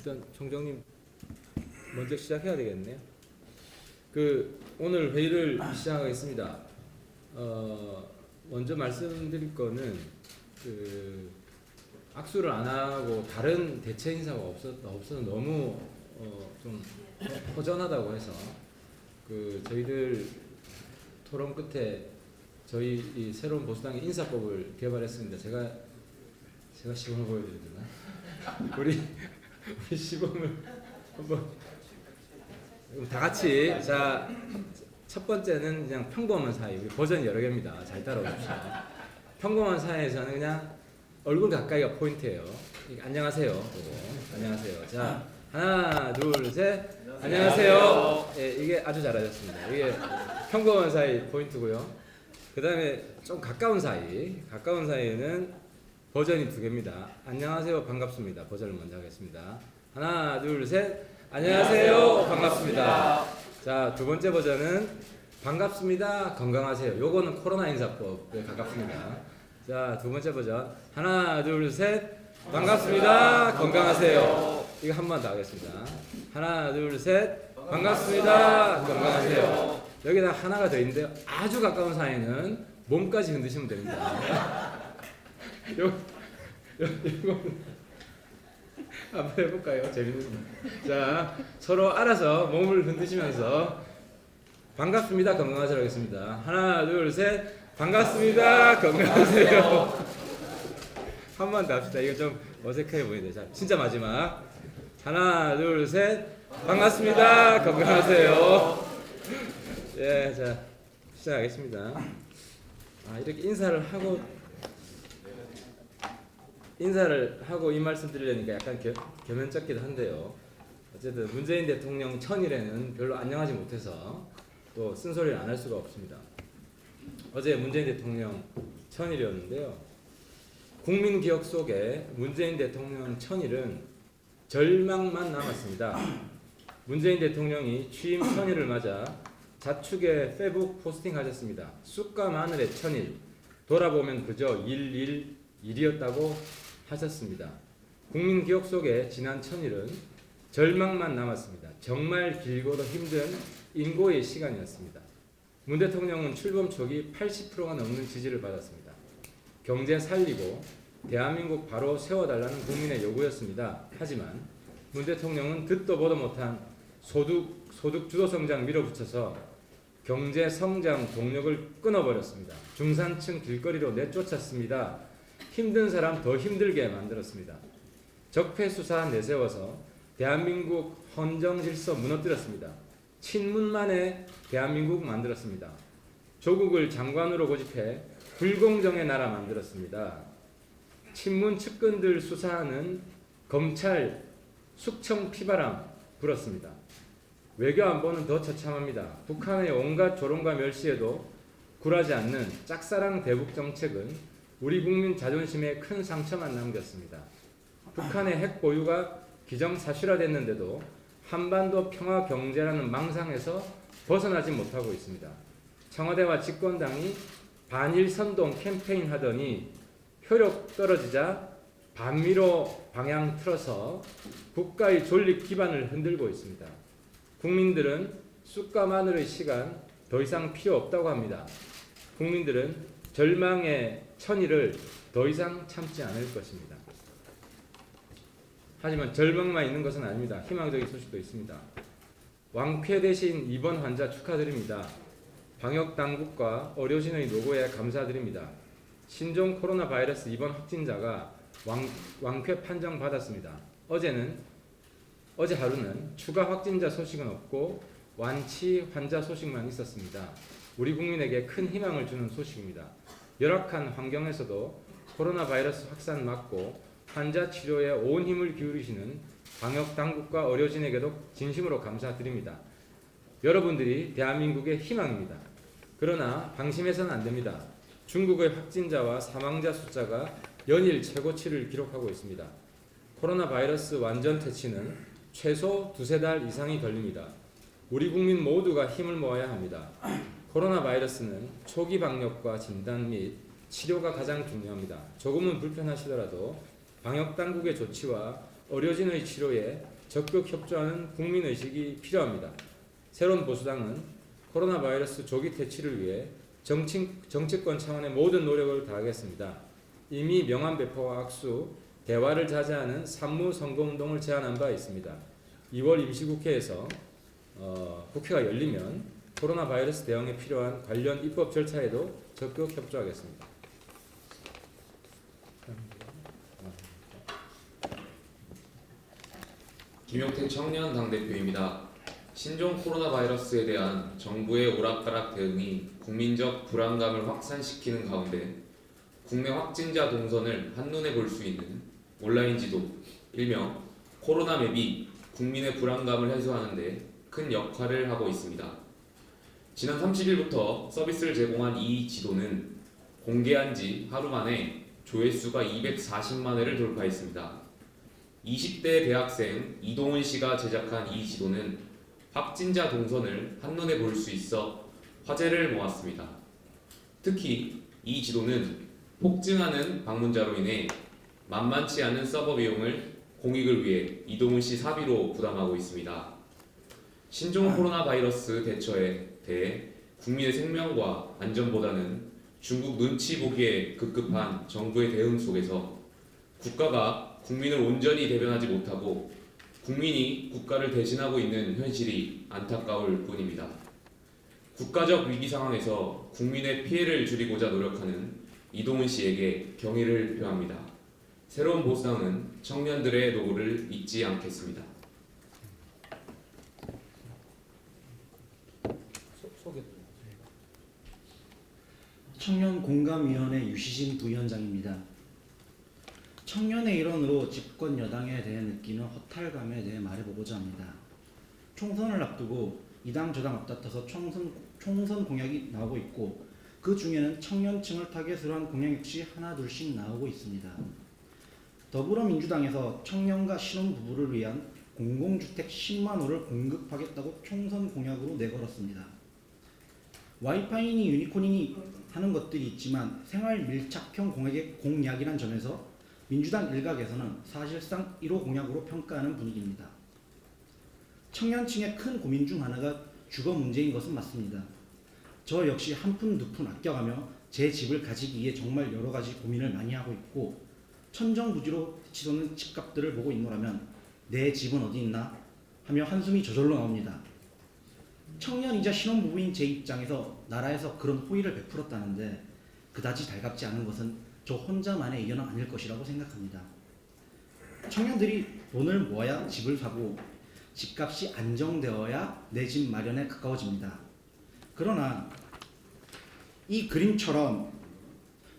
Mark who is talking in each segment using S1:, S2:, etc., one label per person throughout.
S1: 일단 총장님 먼저 시작해야 되겠네요. 오늘 회의를 시작하겠습니다. 먼저 말씀드릴 거는 악수를 안 하고 다른 대체 인사가 없어서 너무 좀 허전하다고 해서 저희들 토론 끝에 저희 이 새로운 보수당의 인사법을 개발했습니다. 제가 시범을 보여드려야 되나? 우리 시범을 한번 다 같이. 자, 첫 번째는 그냥 평범한 사이. 우리 버전이 여러 개입니다. 잘 따라오십시오. 평범한 사이에서는 그냥 얼굴 가까이가 포인트예요. 안녕하세요. 안녕하세요. 자, 하나, 둘, 셋. 안녕하세요. 예, 이게 아주 잘하셨습니다. 이게 평범한 사이 포인트고요. 그 다음에 좀 가까운 사이. 가까운 사이에는 버전이 두 개입니다. 안녕하세요. 반갑습니다. 버전을 먼저 하겠습니다. 하나, 둘, 셋. 안녕하세요. 반갑습니다. 자, 두 번째 버전은 반갑습니다. 건강하세요. 요거는 코로나 인사법에 가깝습니다. 자, 두 번째 버전. 하나, 둘, 셋. 반갑습니다. 건강하세요. 이거 한 번 더 하겠습니다. 하나, 둘, 셋. 반갑습니다. 건강하세요. 여기다 하나가 더 있는데요. 아주 가까운 사이는 몸까지 흔드시면 됩니다. 이거는 한번 해볼까요? 재밌는. 자, 서로 알아서 몸을 흔드시면서 반갑습니다. 건강하세요 하겠습니다. 하나, 둘, 셋. 반갑습니다. 건강하세요. 한 번 더 합시다. 이거 좀 어색해 보이네. 자, 진짜 마지막. 하나, 둘, 셋. 반갑습니다. 건강하세요. 예, 자, 시작하겠습니다. 이렇게 인사를 하고 이 말씀 드리려니까 약간 겸연쩍기도 한데요. 어쨌든 문재인 대통령 천일에는 별로 안녕하지 못해서 또 쓴소리를 안 할 수가 없습니다. 어제 문재인 대통령 천일이었는데요. 국민 기억 속에 문재인 대통령 천일은 절망만 남았습니다. 문재인 대통령이 취임 천일을 맞아 자축에 페북 포스팅 하셨습니다. 쑥과 마늘의 천일, 돌아보면 그저 일이었다고 하셨습니다. 국민 기억 속에 지난 천일은 절망만 남았습니다. 정말 길고도 힘든 인고의 시간이었습니다. 문 대통령은 출범 초기 80%가 넘는 지지를 받았습니다. 경제 살리고 대한민국 바로 세워달라는 국민의 요구였습니다. 하지만 문 대통령은 듣도 보도 못한 소득 주도 성장 밀어붙여서 경제 성장 동력을 끊어버렸습니다. 중산층 길거리로 내쫓았습니다. 힘든 사람 더 힘들게 만들었습니다. 적폐 수사 내세워서 대한민국 헌정 질서 무너뜨렸습니다. 친문만의 대한민국 만들었습니다. 조국을 장관으로 고집해 불공정의 나라 만들었습니다. 친문 측근들 수사하는 검찰 숙청 피바람 불었습니다. 외교 안보는 더 처참합니다. 북한의 온갖 조롱과 멸시에도 굴하지 않는 짝사랑 대북 정책은 우리 국민 자존심에 큰 상처만 남겼습니다. 북한의 핵 보유가 기정사실화됐는데도 한반도 평화 경제라는 망상에서 벗어나지 못하고 있습니다. 청와대와 집권당이 반일 선동 캠페인 하더니 효력 떨어지자 반미로 방향 틀어서 국가의 존립 기반을 흔들고 있습니다. 국민들은 쑥과 마늘의 시간 더 이상 필요 없다고 합니다. 국민들은 절망의 천일을 더 이상 참지 않을 것입니다. 하지만 절망만 있는 것은 아닙니다. 희망적인 소식도 있습니다. 왕쾌 대신 입원 환자 축하드립니다. 방역당국과 의료진의 노고에 감사드립니다. 신종 코로나 바이러스 입원 확진자가 왕쾌 판정받았습니다. 어제 하루는 추가 확진자 소식은 없고 완치 환자 소식만 있었습니다. 우리 국민에게 큰 희망을 주는 소식입니다. 열악한 환경에서도 코로나 바이러스 확산 막고 환자 치료에 온 힘을 기울이시는 방역당국과 의료진에게도 진심으로 감사드립니다. 여러분들이 대한민국의 희망입니다. 그러나 방심해서는 안 됩니다. 중국의 확진자와 사망자 숫자가 연일 최고치를 기록하고 있습니다. 코로나 바이러스 완전 퇴치는 최소 두세 달 이상이 걸립니다. 우리 국민 모두가 힘을 모아야 합니다. 코로나 바이러스는 초기 방역과 진단 및 치료가 가장 중요합니다. 조금은 불편하시더라도 방역당국의 조치와 의료진의 치료에 적극 협조하는 국민의식이 필요합니다. 새로운 보수당은 코로나 바이러스 조기 퇴치를 위해 정치권 차원의 모든 노력을 다하겠습니다. 이미 명함 배포와 악수, 대화를 자제하는 산무 선거운동을 제안한 바 있습니다. 2월 임시국회에서 국회가 열리면 코로나 바이러스 대응에 필요한 관련 입법 절차에도 적극 협조하겠습니다.
S2: 김용태 청년 당대표입니다. 신종 코로나 바이러스에 대한 정부의 오락가락 대응이 국민적 불안감을 확산시키는 가운데 국내 확진자 동선을 한눈에 볼 수 있는 온라인 지도, 일명 코로나 맵이 국민의 불안감을 해소하는 데 큰 역할을 하고 있습니다. 지난 30일부터 서비스를 제공한 이 지도는 공개한 지 하루 만에 조회수가 240만 회를 돌파했습니다. 20대 대학생 이동훈 씨가 제작한 이 지도는 확진자 동선을 한눈에 볼 수 있어 화제를 모았습니다. 특히 이 지도는 폭증하는 방문자로 인해 만만치 않은 서버 비용을 공익을 위해 이동훈 씨 사비로 부담하고 있습니다. 신종 코로나 바이러스 대처에 대해 국민의 생명과 안전보다는 중국 눈치 보기에 급급한 정부의 대응 속에서 국가가 국민을 온전히 대변하지 못하고 국민이 국가를 대신하고 있는 현실이 안타까울 뿐입니다. 국가적 위기 상황에서 국민의 피해를 줄이고자 노력하는 이동훈 씨에게 경의를 표합니다. 새로운 보수당은 청년들의 노고를 잊지 않겠습니다.
S3: 청년공감위원회 유시진 부위원장입니다. 청년의 일원으로 집권 여당에 대해 느끼는 허탈감에 대해 말해보고자 합니다. 총선을 앞두고 이당 저당 앞다퉈서 총선 공약이 나오고 있고 그 중에는 청년층을 타겟으로 한 공약 역시 하나 둘씩 나오고 있습니다. 더불어민주당에서 청년과 신혼부부를 위한 공공주택 10만 호를 공급하겠다고 총선 공약으로 내걸었습니다. 와이파이니 유니콘이니 하는 것들이 있지만 생활 밀착형 공약이란 점에서 민주당 일각에서는 사실상 1호 공약으로 평가하는 분위기입니다. 청년층의 큰 고민 중 하나가 주거 문제인 것은 맞습니다. 저 역시 한 푼 두 푼 아껴가며 제 집을 가지기 위해 정말 여러 가지 고민을 많이 하고 있고 천정부지로 치솟는 집값들을 보고 있노라면 내 집은 어디 있나 하며 한숨이 저절로 나옵니다. 청년이자 신혼부부인 제 입장에서 나라에서 그런 호의를 베풀었다는데 그다지 달갑지 않은 것은 저 혼자만의 의견은 아닐 것이라고 생각합니다. 청년들이 돈을 모아야 집을 사고 집값이 안정되어야 내 집 마련에 가까워집니다. 그러나 이 그림처럼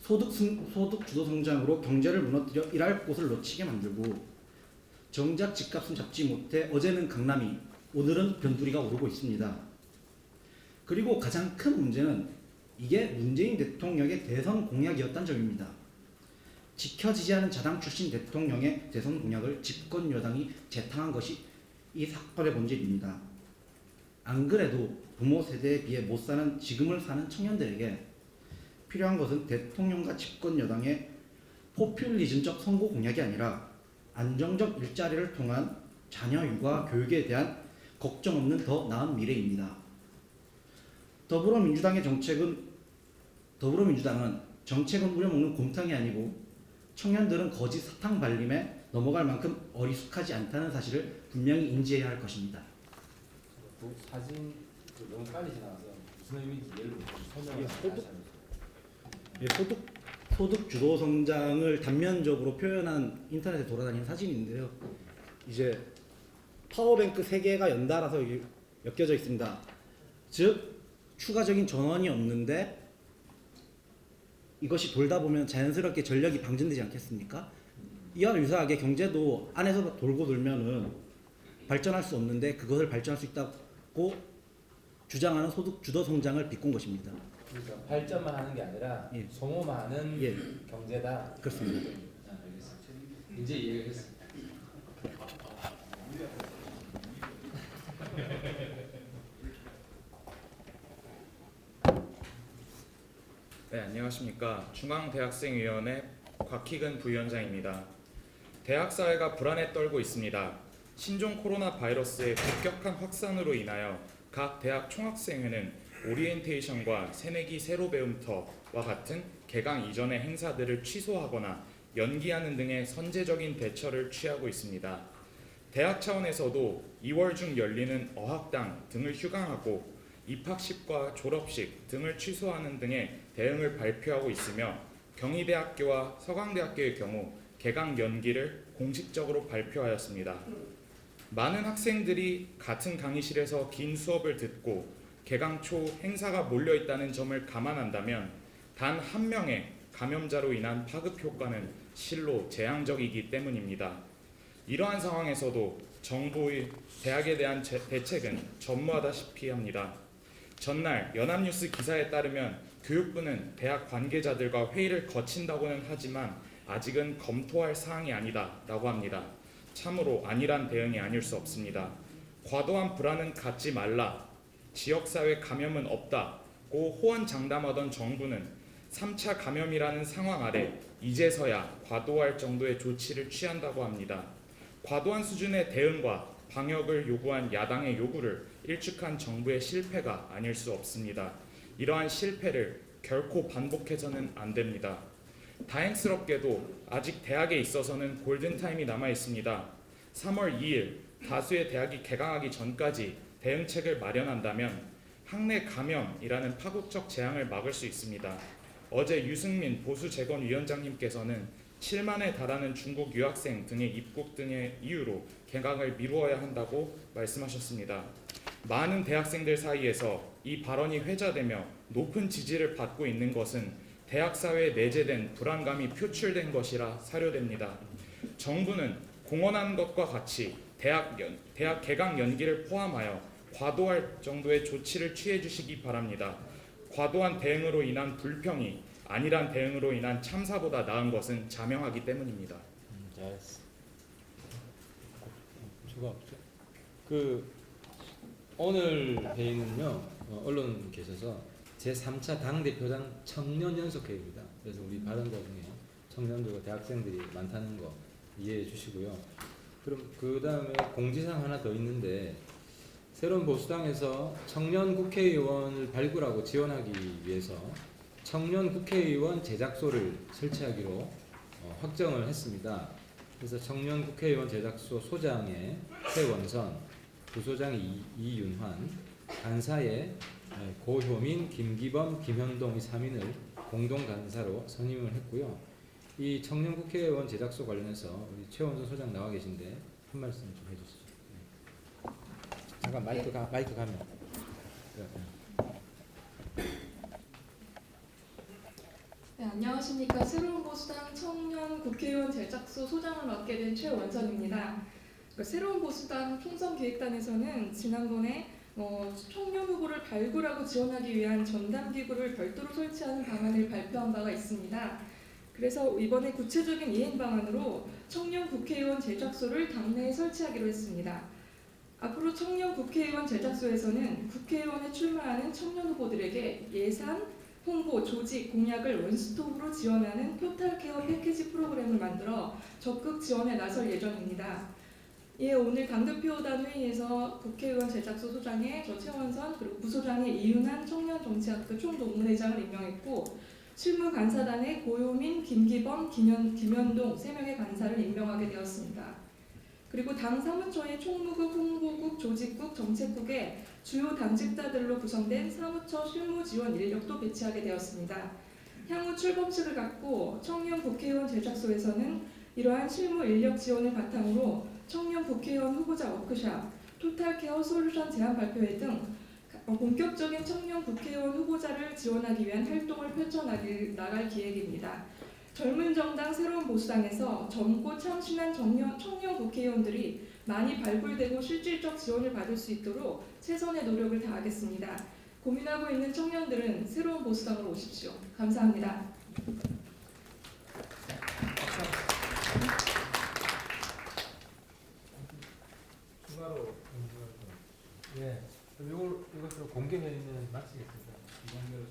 S3: 소득 주도 성장으로 경제를 무너뜨려 일할 곳을 놓치게 만들고 정작 집값은 잡지 못해 어제는 강남이 오늘은 변두리가 오르고 있습니다. 그리고 가장 큰 문제는 이게 문재인 대통령의 대선 공약이었다는 점입니다. 지켜지지 않은 자당 출신 대통령의 대선 공약을 집권 여당이 재탕한 것이 이 사건의 본질입니다. 안 그래도 부모 세대에 비해 못 사는 지금을 사는 청년들에게 필요한 것은 대통령과 집권 여당의 포퓰리즘적 선거 공약이 아니라 안정적 일자리를 통한 자녀 육아 교육에 대한 걱정 없는 더 나은 미래입니다. 더불어민주당은 정책은 우려먹는 곰탕이 아니고 청년들은 거짓 사탕 발림에 넘어갈 만큼 어리숙하지 않다는 사실을 분명히 인지해야 할 것입니다.
S1: 그 사진 너무 빨리 지나가서 무슨 의미인지 예를
S3: 예,
S1: 설명하세요.
S3: 소득 주도 성장을 단면적으로 표현한 인터넷에 돌아다니는 사진인데요. 이제 파워뱅크 3개가 연달아서 엮여져 있습니다. 즉 추가적인 전원이 없는데 이것이 돌다 보면 자연스럽게 전력이 방전되지 않겠습니까? 이와 유사하게 경제도 안에서 돌고 돌면은 발전할 수 없는데 그것을 발전할 수 있다고 주장하는 소득 주도 성장을 비꼰 것입니다.
S1: 그러니까 발전만 하는 게 아니라
S3: 예.
S1: 소모만 하는
S3: 예.
S1: 경제다.
S3: 그렇습니다.
S1: 알겠습니다. 이제 이해가 했습니다.
S4: 네, 안녕하십니까. 중앙대학생위원회 곽희근 부위원장입니다. 대학 사회가 불안에 떨고 있습니다. 신종 코로나 바이러스의 급격한 확산으로 인하여 각 대학 총학생회는 오리엔테이션과 새내기 새로 배움터와 같은 개강 이전의 행사들을 취소하거나 연기하는 등의 선제적인 대처를 취하고 있습니다. 대학 차원에서도 2월 중 열리는 어학당 등을 휴강하고 입학식과 졸업식 등을 취소하는 등의 대응을 발표하고 있으며 경희대학교와 서강대학교의 경우 개강 연기를 공식적으로 발표하였습니다. 많은 학생들이 같은 강의실에서 긴 수업을 듣고 개강 초 행사가 몰려있다는 점을 감안한다면 단 한 명의 감염자로 인한 파급 효과는 실로 재앙적이기 때문입니다. 이러한 상황에서도 정부의 대학에 대한 대책은 전무하다시피 합니다. 전날 연합뉴스 기사에 따르면 교육부는 대학 관계자들과 회의를 거친다고는 하지만 아직은 검토할 사항이 아니다 라고 합니다. 참으로 안일한 대응이 아닐 수 없습니다. 과도한 불안은 갖지 말라, 지역사회 감염은 없다고 호언장담하던 정부는 3차 감염이라는 상황 아래 이제서야 과도할 정도의 조치를 취한다고 합니다. 과도한 수준의 대응과 방역을 요구한 야당의 요구를 일축한 정부의 실패가 아닐 수 없습니다. 이러한 실패를 결코 반복해서는 안 됩니다. 다행스럽게도 아직 대학에 있어서는 골든타임이 남아 있습니다. 3월 2일 다수의 대학이 개강하기 전까지 대응책을 마련한다면 학내 감염이라는 파국적 재앙을 막을 수 있습니다. 어제 유승민 보수재건위원장님께서는 7만에 달하는 중국 유학생 등의 입국 등의 이유로 개강을 미루어야 한다고 말씀하셨습니다. 많은 대학생들 사이에서 이 발언이 회자되며 높은 지지를 받고 있는 것은 대학 사회에 내재된 불안감이 표출된 것이라 사료됩니다. 정부는 공언한 것과 같이 대학 개강 연기를 포함하여 과도할 정도의 조치를 취해 주시기 바랍니다. 과도한 대응으로 인한 불평이 안일한 대응으로 인한 참사보다 나은 것은 자명하기 때문입니다.
S1: 잘했어. 추가 없죠? 그 오늘 회의는요 언론 계셔서 제3차 당대표당 청년 연석회의입니다. 그래서 우리 발언자 중에 청년들과 대학생들이 많다는 거 이해해 주시고요. 그럼 그 다음에 공지사항 하나 더 있는데 새로운 보수당에서 청년 국회의원을 발굴하고 지원하기 위해서 청년 국회의원 제작소를 설치하기로 확정을 했습니다. 그래서 청년 국회의원 제작소 소장에 최원선, 부소장에 이윤환, 간사에 고효민, 김기범, 김현동 이 3인을 공동 간사로 선임을 했고요. 이 청년 국회의원 제작소 관련해서 우리 최원선 소장 나와 계신데 한 말씀 좀 해주시죠. 잠깐 마이크 가면.
S5: 네, 안녕하십니까. 새로운 보수당 청년 국회의원 제작소 소장을 맡게 된 최원선입니다. 새로운 보수당 총선기획단에서는 지난번에 청년 후보를 발굴하고 지원하기 위한 전담기구를 별도로 설치하는 방안을 발표한 바가 있습니다. 그래서 이번에 구체적인 이행 방안으로 청년 국회의원 제작소를 당내에 설치하기로 했습니다. 앞으로 청년 국회의원 제작소에서는 국회의원에 출마하는 청년 후보들에게 예산, 홍보, 조직, 공약을 원스톱으로 지원하는 토탈 케어 패키지 프로그램을 만들어 적극 지원에 나설 예정입니다. 이에 오늘 당대표단 회의에서 국회의원 제작소 소장에 저 최원선 그리고 부소장에 이윤한 청년정치학교 총동문회장을 임명했고 실무간사단에 고효민, 김기범, 김현동 3명의 간사를 임명하게 되었습니다. 그리고 당 사무처의 총무국, 홍보국, 조직국, 정책국에 주요 당직자들로 구성된 사무처 실무 지원 인력도 배치하게 되었습니다. 향후 출범식을 갖고 청년 국회의원 제작소에서는 이러한 실무 인력 지원을 바탕으로 청년 국회의원 후보자 워크샵, 토탈케어 솔루션 제안 발표회 등 본격적인 청년 국회의원 후보자를 지원하기 위한 활동을 펼쳐나갈 기획입니다. 젊은 정당 새로운 보수당에서 젊고 참신한 청년 국회의원들이 많이 발굴되고 실질적 지원을 받을 수 있도록 최선의 노력을 다하겠습니다. 고민하고 있는 청년들은 새로운 보수당으로 오십시오. 감사합니다.
S1: 추가로 예, 이것으로 공개 회의는 마치겠습니다. 이광렬